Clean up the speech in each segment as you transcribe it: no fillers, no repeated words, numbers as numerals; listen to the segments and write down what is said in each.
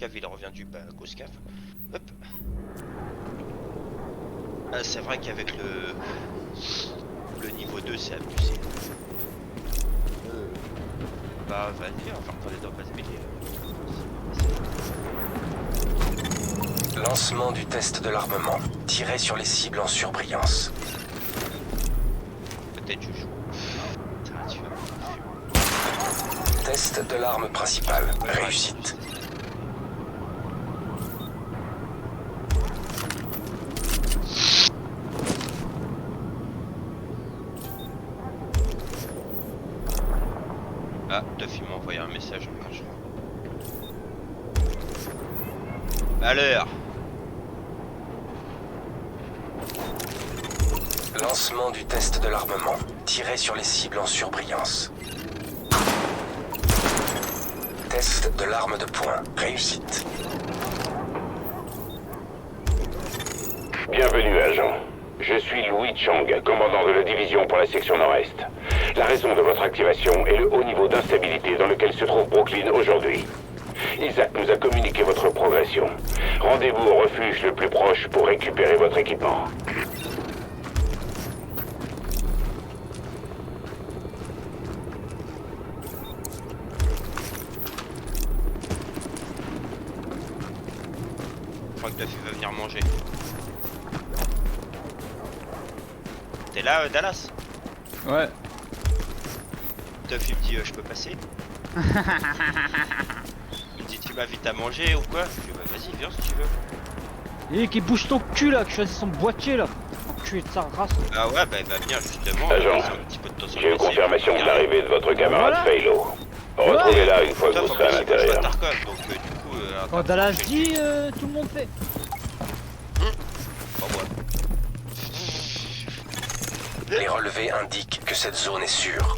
Batcave il revient du Coscave. Hop. Ah, c'est vrai qu'avec le niveau 2 c'est abusé. Bah vas-y, on va retourner dans base bélier. Lancement du test de l'armement. Tirez sur les cibles en surbrillance. Peut-être je joue. Putain, tu vas me Test de l'arme principale. Réussite. Ah, Duff il m'a envoyé un message encore je crois. À l'heure. Lancement du test de l'armement. Tirez sur les cibles en surbrillance. Test de l'arme de poing. Réussite. Bienvenue, agent. Je suis Louis Chang, commandant de la division pour la section nord-est. La raison de votre activation est le haut niveau d'instabilité dans lequel se trouve Brooklyn aujourd'hui. Isaac nous a communiqué votre progression. Rendez-vous au refuge le plus proche pour récupérer votre équipement. Je crois que Duff il va venir manger. T'es là Dallas? Ouais. Duff il me dit je peux passer. Il me dit tu m'invites à manger ou quoi? Je dis bah vas-y viens si tu veux. Et qui bouge ton cul là, qui choisit son boîtier là. Enculé de sa race. Ah ouais bah il va venir justement. Agent, passer un petit peu de temps sur j'ai le eu PC, confirmation de regarder. l'arrivée de votre camarade Voilà. Faylo. Retrouvez-la une fois que Duff, vous en serez à plus, il va jouer à l'intérieur. Tarkov, donc du coup Quand Dallas dit, tout le monde fait. Bon, ouais. Les relevés indiquent que cette zone est sûre.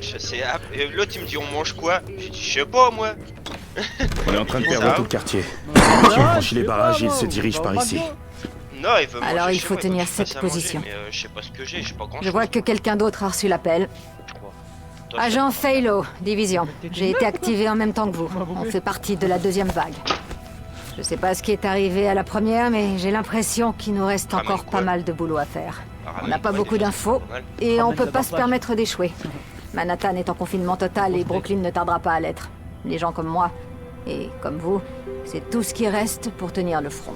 Je sais, et l'autre il me dit on mange quoi? J'ai dit je sais pas moi. On est en train de Ça perdre va tout le quartier. Ah, Qui ont franchi je les sais barrages pas, et il moi, se dirige on par va ici. bien. Non il veut manger. Alors, il chez faut moi, tenir donc je passe cette à manger, position. mais je sais pas ce que j'ai pas grand chose. Je vois que quelqu'un d'autre a reçu l'appel. je crois. Toi, Agent Faylo, division. J'ai été activé en même temps que vous. On fait partie de la deuxième vague. Je sais pas ce qui est arrivé à la première, mais j'ai l'impression qu'il nous reste Ramène encore quoi pas mal de boulot à faire. Ah, On n'a pas ramène beaucoup quoi, d'infos déjà, c'est pas mal. et on Ramène peut le pas se barbage. permettre d'échouer. Manhattan est en confinement total et Brooklyn ne tardera pas à l'être. Les gens comme moi et comme vous, c'est tout ce qui reste pour tenir le front.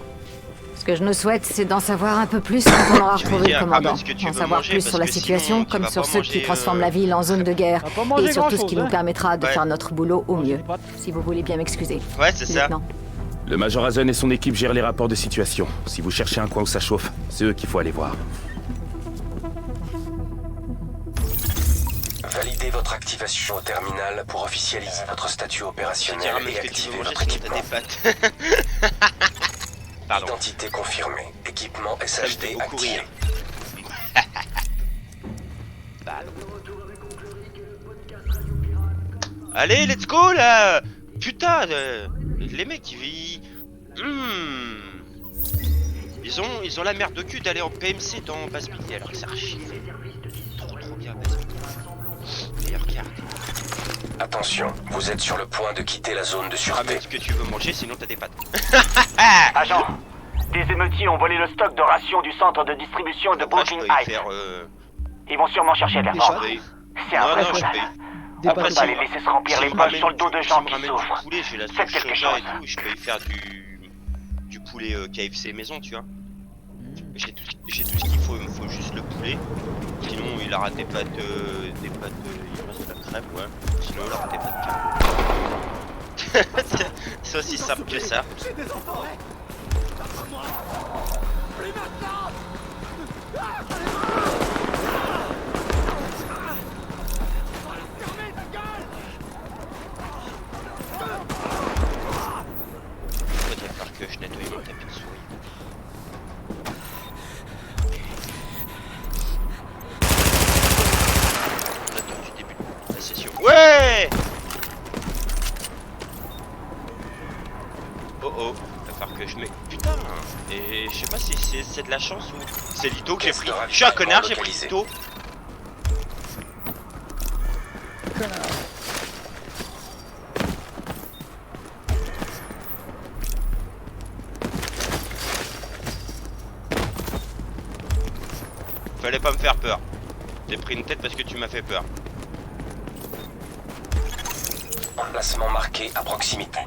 Ce que je nous souhaite, c'est d'en savoir un peu plus quand on aura Je vais retrouvé dire, le commandant. ramène ce que tu En veux savoir manger, plus parce sur la que sinon, situation, tu comme vas sur pas ceux qui manger, transforment la ville en zone de guerre. On va pas manger Et sur tout ce grand-chose, qui nous hein. permettra de Ouais. faire notre boulot au mieux. Des pâtes. Si vous voulez bien m'excuser. Ouais c'est ça. Lieutenant. Le Major Hazen et son équipe gèrent les rapports de situation. Si vous cherchez un coin où ça chauffe, c'est eux qu'il faut aller voir. Validez votre activation au terminal pour officialiser votre statut Je te opérationnel dirai mais et ce que tu activer veux manger votre sinon t'as équipement. des pâtes. Pardon. Identité confirmée. Équipement Ça me fait SHD beaucoup activé. rire. Pardon. Allez, let's go là. Putain, les mecs ils ont la merde de cul d'aller en PMC dans Base Midi alors que c'est archi trop bien Base Midi. Et regarde, Attention, vous êtes sur le point de quitter la zone de sûreté. ramène ce que tu veux manger sinon t'as des pâtes. Agent, des émeutiers ont volé le stock de rations du centre de distribution de Après je Brooklyn peux y Heights. faire Ils vont sûrement chercher de la force. C'est un Non, vrai non, je scandale. peux. On Après, peut si pas vous- les laisser se remplir si les vous poches ramènez sur le dos de si gens vous qui ramènez du souffrent. poulet, j'ai la Faites sauce quelque soja et chose. tout, je peux y faire du poulet KFC maison, tu vois. J'ai tout ce qu'il faut, il me faut juste le poulet. Sinon, il aura des pâtes, il reste de la crème, ouais. Sinon, il aura des pâtes carbo. C'est aussi simple que ça. Il va falloir que je nettoie mon tapis de souris. On attend du début de la session. Ouais! Oh oh, il va falloir que je mets. Putain! Et je sais pas si c'est de la chance ou C'est Lito que j'ai Caisse pris. de Je suis un ravitaillement connard, j'ai pris localisée. Lito. Fallait pas me faire peur. J'ai pris une tête parce que tu m'as fait peur. Emplacement marqué à proximité.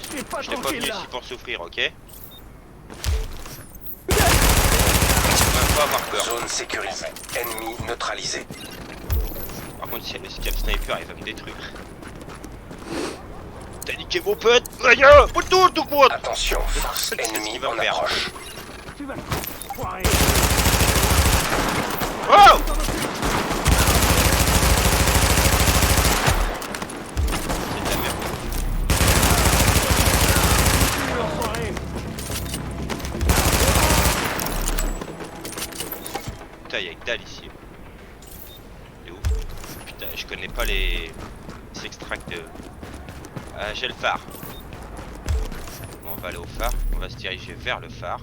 Je t'ai pas venu ici pour souffrir, ok? On va pas avoir peur. Zone sécurisée. Ennemi neutralisé. Par contre, si elle est le sniper, il va me détruire. T'as niqué mon pote! Aïe! Autour de quoi? Attention, force C'est ce ennemie qu'il va en faire. approche. Oh! C'est de la merde. Putain, y'a que dalle ici. C'est ouf. Putain, je connais pas les extracts de... Ah, j'ai le phare. Bon, on va aller au phare. On va se diriger vers le phare.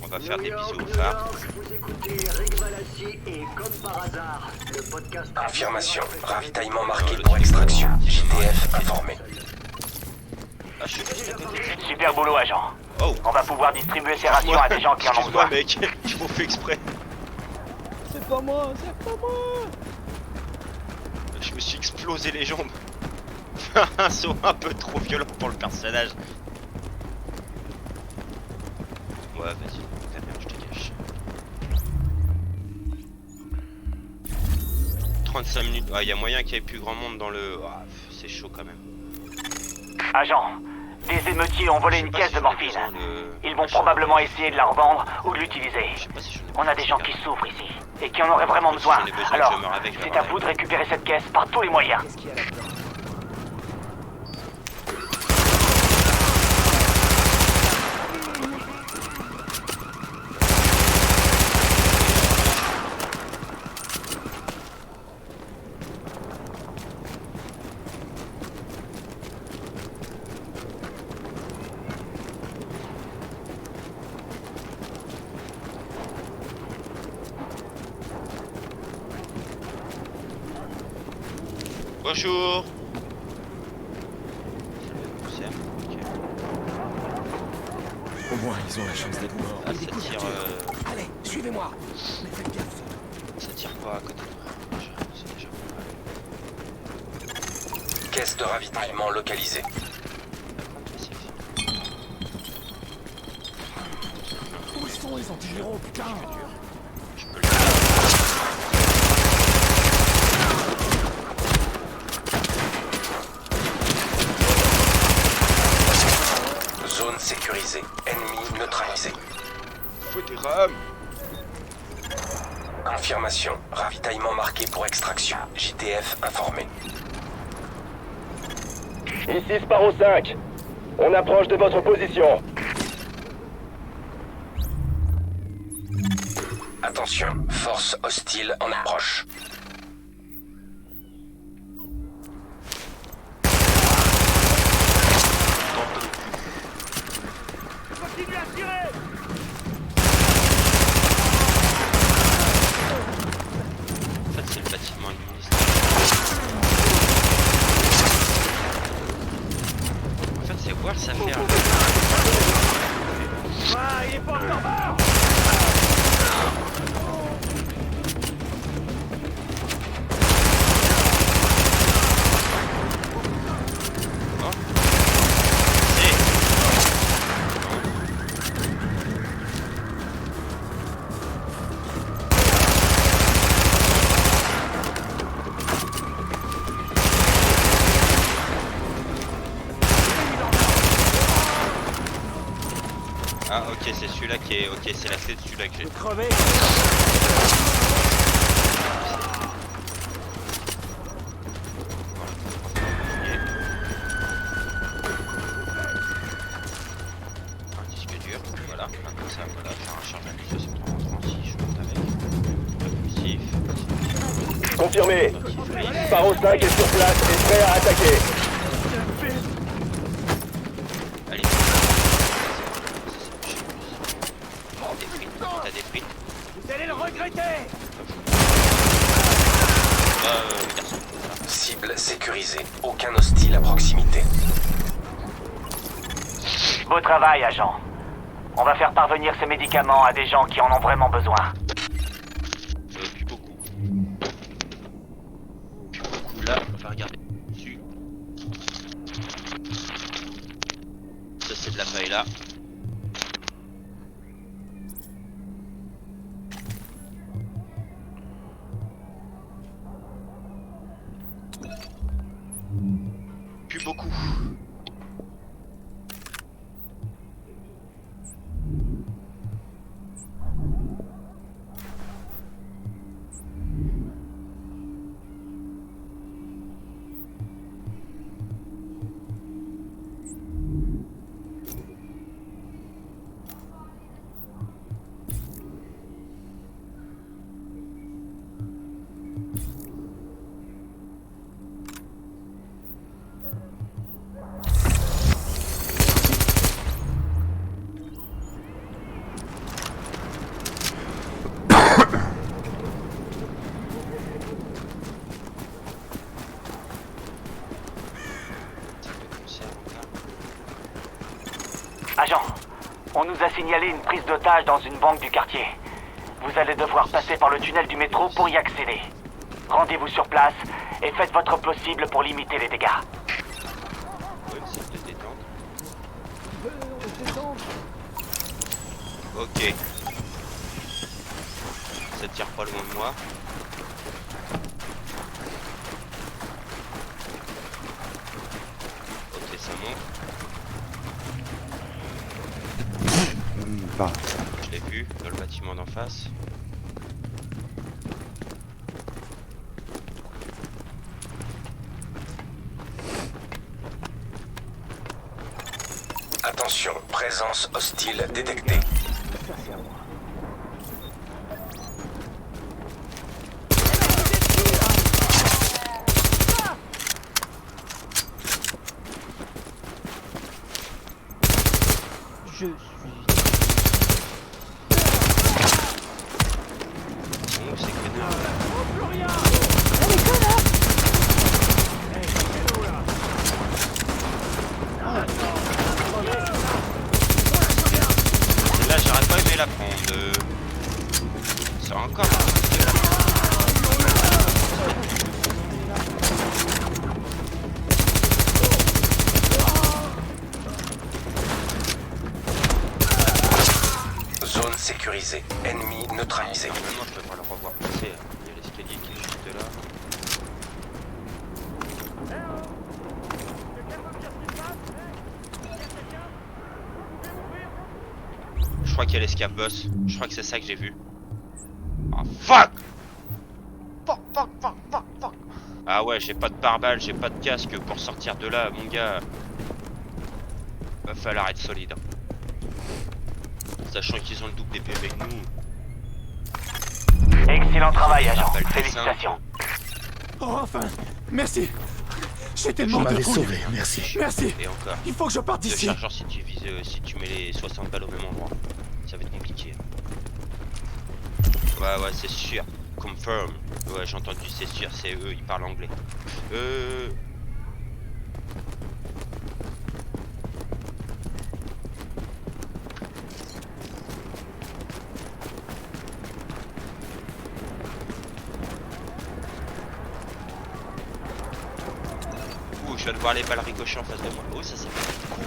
On va faire des bisous au phare. Vous écoutez Rick Valassi et comme par hasard, le podcast... Affirmation. Ravitaillement marqué pour extraction. JTF informé. Ah, je suis juste à côté. Super boulot, agent. Oh! On va pouvoir distribuer ces rations à des gens qui en ont Excuse-moi, besoin. mec, je vous fais exprès. C'est pas moi, c'est pas moi. Je me suis explosé les jambes. Un saut un peu trop violent pour le personnage. Ouais, vas-y, très bien, je te cache. 35 minutes. Ah, il y a moyen qu'il y ait plus grand monde dans le. Ah, c'est chaud quand même. Agent, des émeutiers ont volé Je sais une pas caisse si de j'en ai morphine. besoin, le Ils vont machin. probablement essayer de la revendre ou de l'utiliser. Je sais pas si j'en ai On a besoin, des gens ces qui gars. souffrent ici et qui en auraient vraiment Si besoin. j'en ai besoin, Alors, je meurs avec, je vais c'est à avoir vous de récupérer cette caisse par tous les moyens. Bonjour. Au moins, ils ont la chance d'être morts. Ah, ça tire. Allez, suivez-moi. Ça tire pas à côté de moi. C'est déjà pas mal. Caisse de ravitaillement localisée. Où sont les antigéraux, putain? Je peux le Zone sécurisée. Ennemi neutralisé. faut des rames. Confirmation. Ravitaillement marqué pour extraction. JTF informé. Ici Sparrow 5. On approche de votre position. Attention. Force hostile en approche. En fait, c'est le bâtiment administratif. En fait, c'est voir ça faire. Oh. C'est. Ah ok, c'est celui-là qui est... Ok, c'est la clé de celui-là que j'ai. Crevé. Un disque dur, voilà, comme ça, voilà, faire un chargement de 636, je monte avec. Impulsif. Confirmé. Sparrow 5 est sur place et prêt à attaquer. Garçon. Cible sécurisée. Aucun hostile à proximité. Beau travail, agent. On va faire parvenir ces médicaments à des gens qui en ont vraiment besoin. Plus beaucoup. Plus beaucoup. Là, on va regarder dessus. Ça, c'est de la paille là. Plus beaucoup. Agent, on nous a signalé une prise d'otage dans une banque du quartier. Vous allez devoir passer par le tunnel du métro pour y accéder. Rendez-vous sur place et faites votre possible pour limiter les dégâts. Ouais, c'est de détendre. Ok. Ça tire pas loin de moi. Ok, ça monte. Je l'ai vu dans le bâtiment d'en face. Attention, présence hostile détectée. Je suis... Bon, c'est connard. Là, j'aurais pas aimé la prendre. C'est encore. Zone sécurisée. Ennemi neutralisé. Normalement, je devrais le revoir passer. Il y a l'escalier qui est juste là. Je crois qu'il y a l'escape boss. Je crois que c'est ça que j'ai vu. Ah fuck! Fuck! Ah ouais, j'ai pas de pare-balles, j'ai pas de casque pour sortir de là, mon gars. Va falloir être solide. Sachant qu'ils ont le double d'épée avec nous. Excellent travail, agent. Rappelle Félicitations. Oh, enfin, merci. J'ai Vous tellement de m'avez trouille. sauvé, merci. Merci. Et encore. Il faut que je parte Le d'ici. chargeur, si tu vises, si tu mets les 60 balles au même endroit, ça va être compliqué. Ouais, c'est sûr. Confirm. Ouais, j'ai entendu, c'est sûr, c'est eux, ils parlent anglais. Ouh, je viens de voir les balles ricocher en face de moi. Oh, ça c'est cool.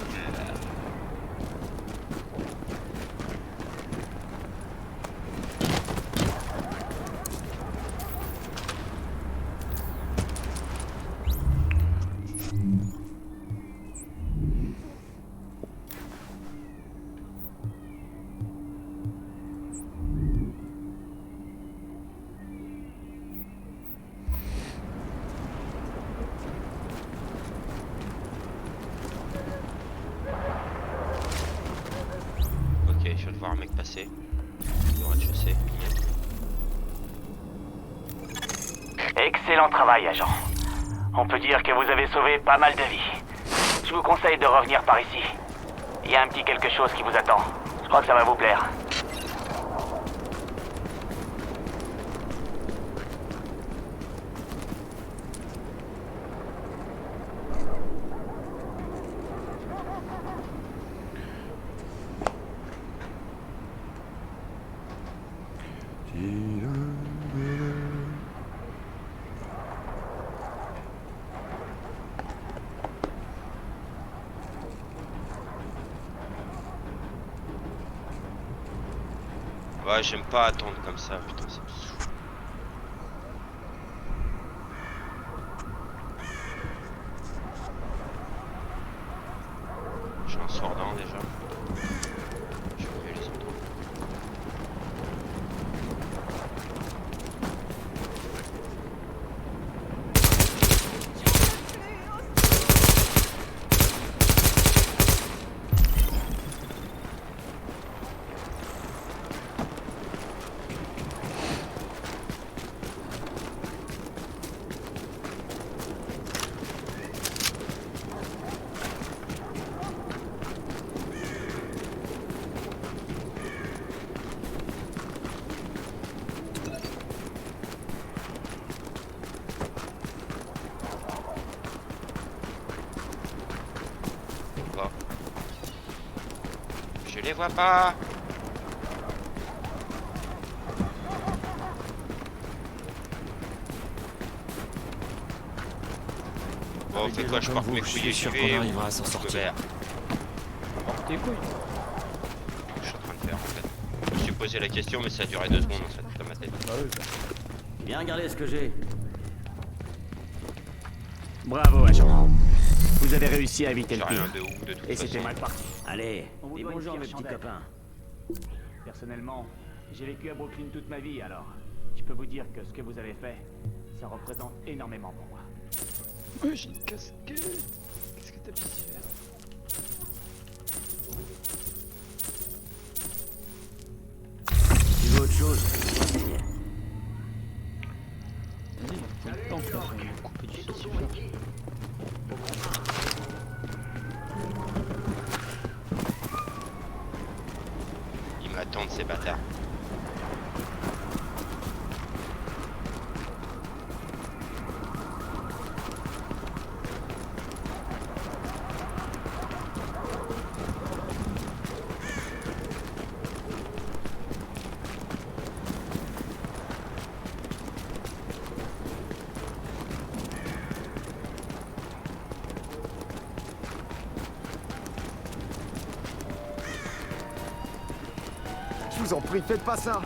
Ok, je viens de voir un mec passer. Le rez-de-chaussée. Excellent travail, agent. On peut dire que vous avez sauvé pas mal de vies. Je vous conseille de revenir par ici. Il y a un petit quelque chose qui vous attend. Je crois que ça va vous plaire. Ouais, j'aime pas attendre comme ça, putain, ça me saoule. J'ai un sordin déjà. Je vais les autres. Je les vois pas. Bon, fais quoi, je pars mes couilles et j'y vais. arrivera à s'en sortir. Tes couilles. Je suis en train de faire en fait. Je me suis posé la question mais ça a duré 2 secondes en fait dans ma tête. Bien regarder ce que j'ai. Bravo, agent. Vous avez réussi à éviter J'ai le rien pire. de ouf de toute Et c'était façon. mal parti. Allez, On vous dis doit une bonjour pierre mes petits chandelle. copains. Personnellement, j'ai vécu à Brooklyn toute ma vie, alors je peux vous dire que ce que vous avez fait, ça représente énormément pour moi. Ouais, j'ai une casquette. Qu'est-ce que t'as pu faire? Tu veux autre chose? Vas-y, il a le temps que on va couper du saucisson. Ils m'attendent ces bâtards. Je vous en prie, faites pas ça.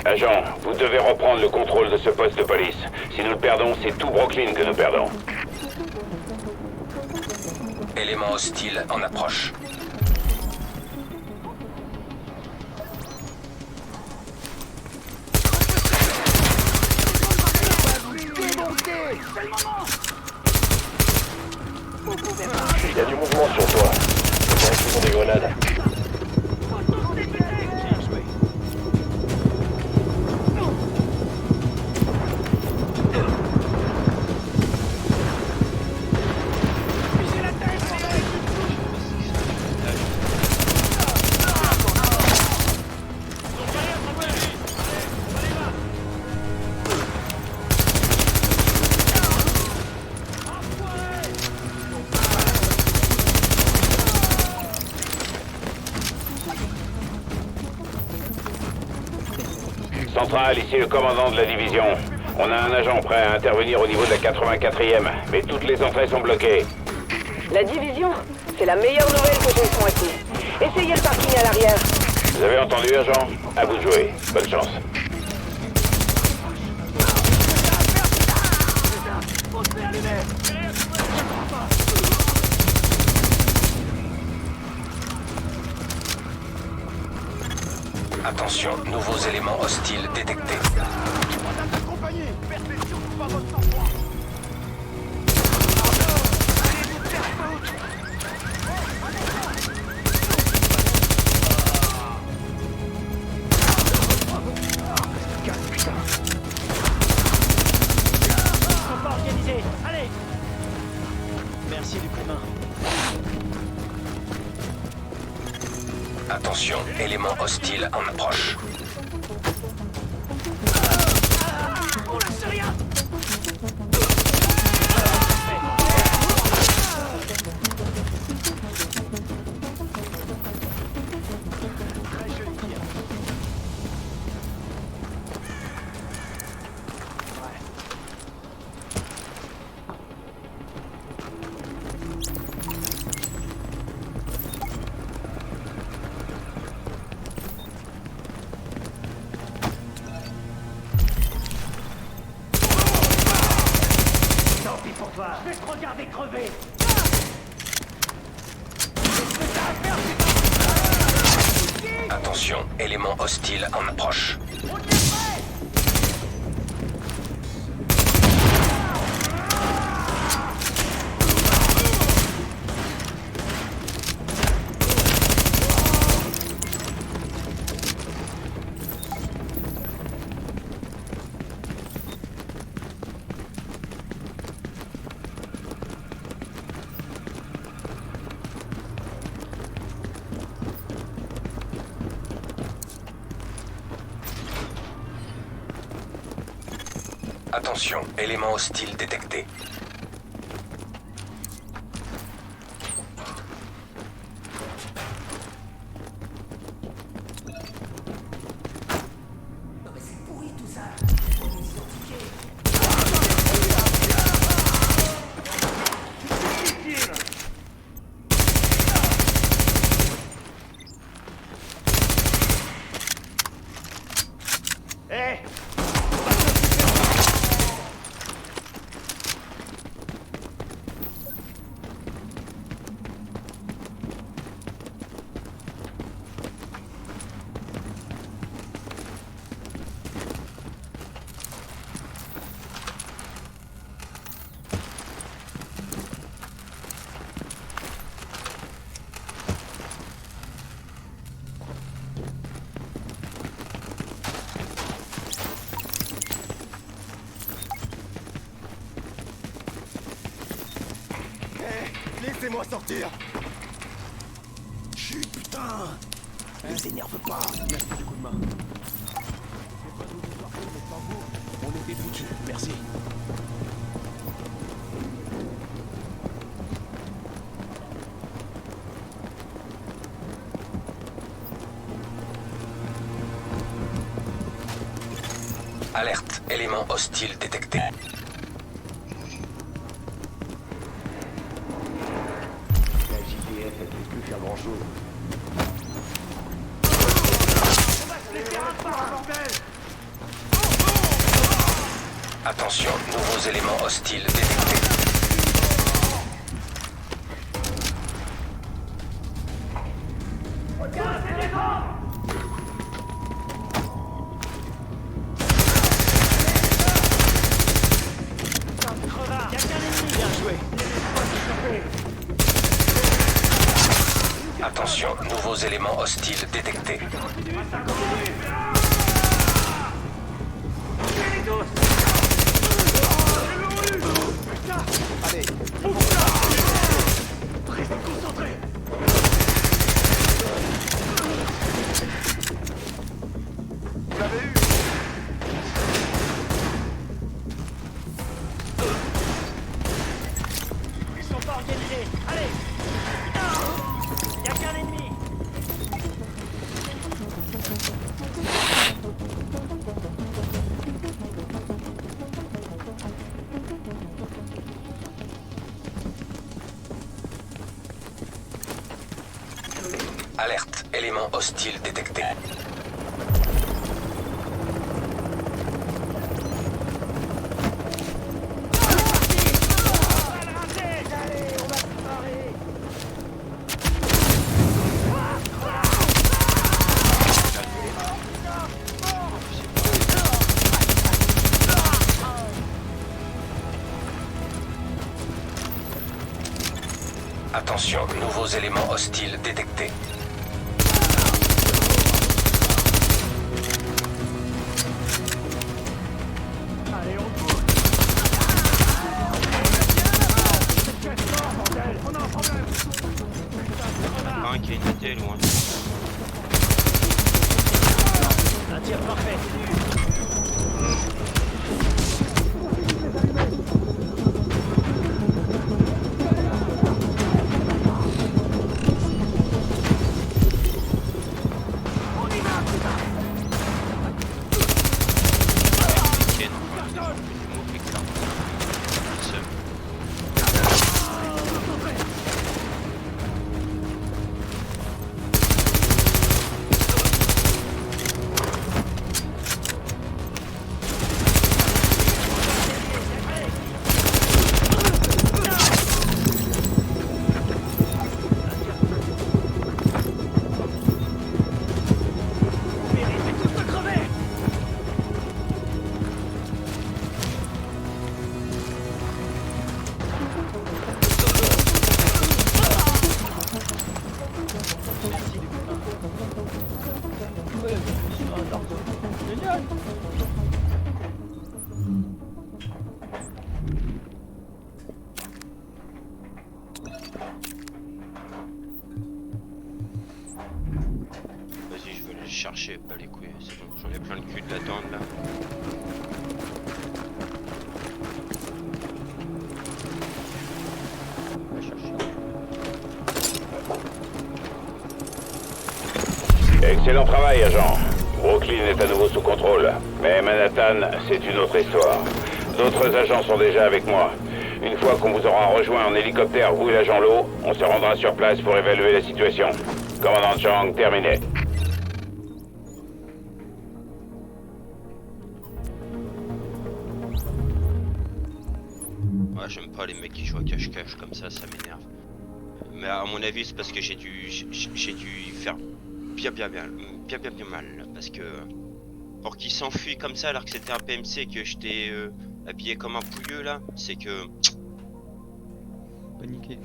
Agent, vous devez reprendre le contrôle de ce poste de police. Si nous le perdons, c'est tout Brooklyn que nous perdons. Élément hostile en approche. Il y a du mouvement sur toi. Je pense qu'ils ont des grenades. Centrale, ici le commandant de la division. On a un agent prêt à intervenir au niveau de la 84e, mais toutes les entrées sont bloquées. La division, c'est la meilleure nouvelle que j'ai ce mois-ci. Essayez le parking à l'arrière. Vous avez entendu, agent? À vous de jouer. Bonne chance. Attention, nouveaux éléments hostiles détectés. Merci du coup de main. Attention, élément hostile en approche. crever. Attention, élément hostile en approche. Attention, élément hostile détecté. Laissez-moi sortir. Chut, putain. Les énerve pas. Merci du coup de main. On était foutus, merci. Alerte, élément hostile détecté. Faire grand chose. Attention, nouveaux éléments hostiles détectés. Attention, nouveaux éléments hostiles détectés. Allez. Restez concentrés. Vous l'avez eu. Ils sont pas organisés. Allez. Y'a qu'un ennemi. Alerte, élément hostile détecté. Attention, nouveaux éléments hostiles détectés. Allez, on court. On a un problème. Un qui a une tête loin. Un tir parfait. Ouais, c'est un arbre. Génial. Vas-y, je vais aller chercher, pas les couilles, c'est bon, j'en ai plein le cul de l'attendre là. On va chercher. Excellent travail, agent. Brooklyn est à nouveau sous contrôle. Mais Manhattan, c'est une autre histoire. D'autres agents sont déjà avec moi. Une fois qu'on vous aura rejoint en hélicoptère, vous et l'agent Lowe, on se rendra sur place pour évaluer la situation. Commandant Chang, terminé. Ouais, j'aime pas les mecs qui jouent à cache-cache comme ça m'énerve. Mais à mon avis, c'est parce que j'ai dû faire bien mal. Parce que pour qu'il s'enfuit comme ça alors que c'était un PMC que j'étais habillé comme un pouilleux là, c'est que... Paniqué.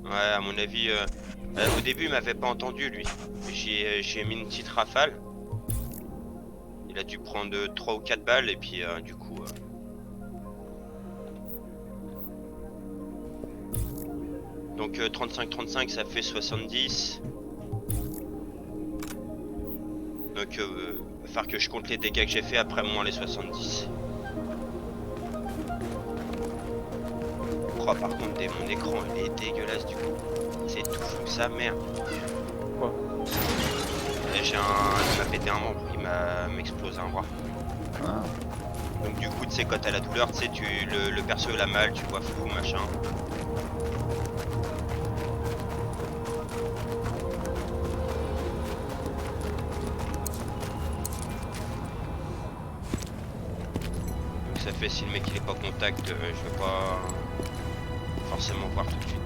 Ouais, à mon avis, au début il m'avait pas entendu lui. J'ai mis une petite rafale. Il a dû prendre 3 ou 4 balles et puis du coup... Donc 35-35 ça fait 70. Donc va falloir que je compte les dégâts que j'ai fait après moins les 70. Oh, par contre mon écran il est dégueulasse du coup. C'est tout fou sa mère. Quoi? Il m'a pété un membre, il m'a explosé un bras. Ah. Donc du coup tu sais quand t'as la douleur, tu sais le perso il a mal, tu vois flou machin. Ça fait si le mec il est pas contact, je vais pas forcément voir tout de suite.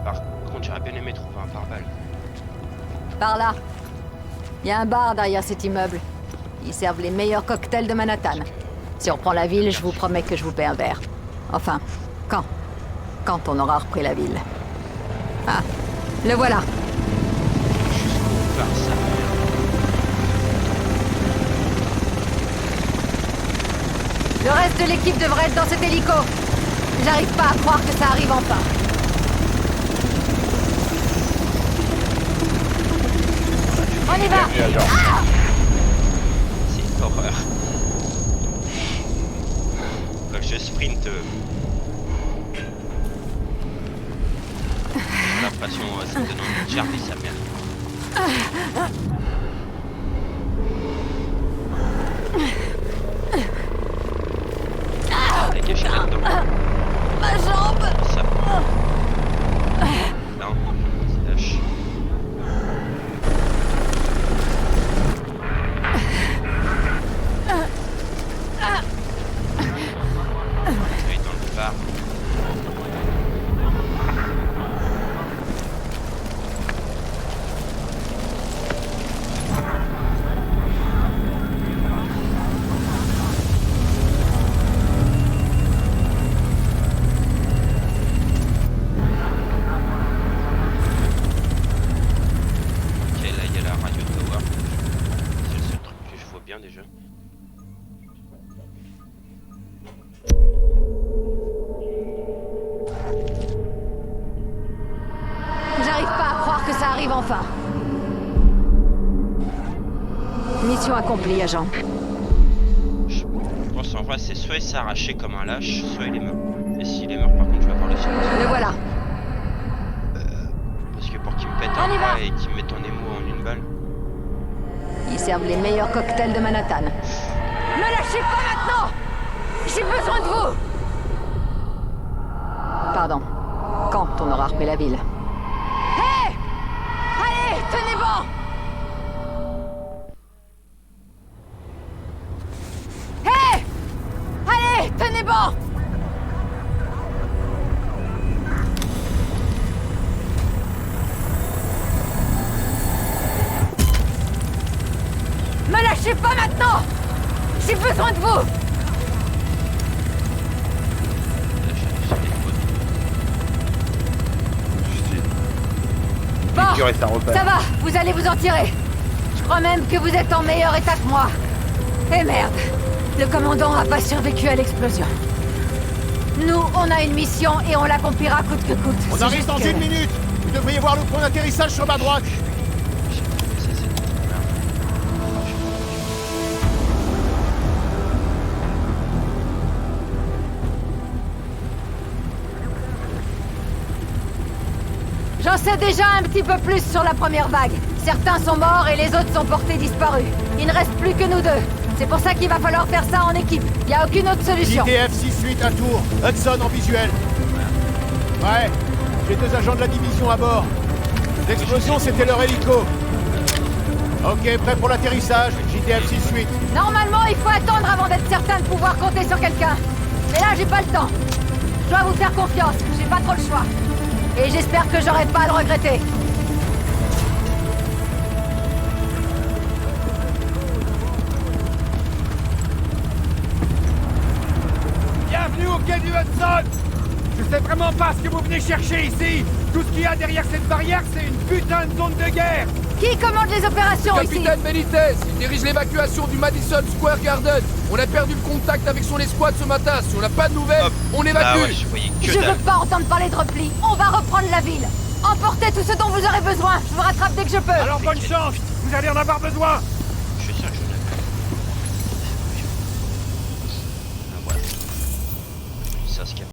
Par contre j'aurais bien aimé trouver un pare-balles. Par là. Il y a un bar derrière cet immeuble. Ils servent les meilleurs cocktails de Manhattan. Si on reprend la ville, je vous promets que je vous paie un verre. Enfin, quand on aura repris la ville. Ah, le voilà. Le reste de l'équipe devrait être dans cet hélico. J'arrive pas à croire que ça arrive enfin. On y va. Ah, c'est une horreur. Quand je sprint, j'ai l'impression ça me donne envie de charmer sa mère. T'es caché là-dedans. ma jambe. Ça. Non, c'est lâche. Oui, dans le phare. Déjà. J'arrive pas à croire que ça arrive enfin. Mission accomplie, agent. Je pense en vrai c'est soit il s'est arraché comme un lâche, soit il est mort. Et s'il est mort par contre je vais avoir le silence. Le voilà. Parce que pour qu'il me pète un bras et qu'il me mette en émoi en une balle. Ils servent les meilleurs cocktails de Manhattan. Ne lâchez pas maintenant! J'ai besoin de vous! Pardon. Quand on aura repris la ville. Hé! Allez, tenez bon! Hé! Allez, tenez bon! Me lâchez pas maintenant! J'ai besoin de vous! capturer sa repère. Ça va, vous allez vous en tirer. Je crois même que vous êtes en meilleur état que moi. Et merde, le commandant a pas survécu à l'explosion. Nous, on a une mission et on l'accomplira coûte que coûte. On arrive dans 1 minute. Vous devriez voir le point d'atterrissage sur ma droite. J'en sais déjà un petit peu plus sur la première vague. Certains sont morts et les autres sont portés disparus. Il ne reste plus que nous deux. C'est pour ça qu'il va falloir faire ça en équipe. Il n'y a aucune autre solution. JTF 6-8 à Tours. Hudson en visuel. Ouais, j'ai 2 agents de la division à bord. L'explosion, c'était leur hélico. Ok, prêt pour l'atterrissage. JTF 6-8. Normalement, il faut attendre avant d'être certain de pouvoir compter sur quelqu'un. Mais là, j'ai pas le temps. Je dois vous faire confiance. J'ai pas trop le choix. Et j'espère que j'aurai pas à le regretter. Bienvenue au quai du Hudson! Je sais vraiment pas ce que vous venez chercher ici! Tout ce qu'il y a derrière cette barrière, c'est une putain de zone de guerre! Qui commande les opérations ici? Capitaine Benitez, il dirige l'évacuation du Madison Square Garden. On a perdu le contact avec son escouade ce matin. Si on n'a pas de nouvelles, on évacue. Ah ouais, je veux pas entendre parler de repli. On va reprendre la ville. Emportez tout ce dont vous aurez besoin. Je vous rattrape dès que je peux. Alors bonne chance! Vous allez en avoir besoin! Je suis sûr que je l'ai. Ah, voilà. Ça, ce qu'il y a.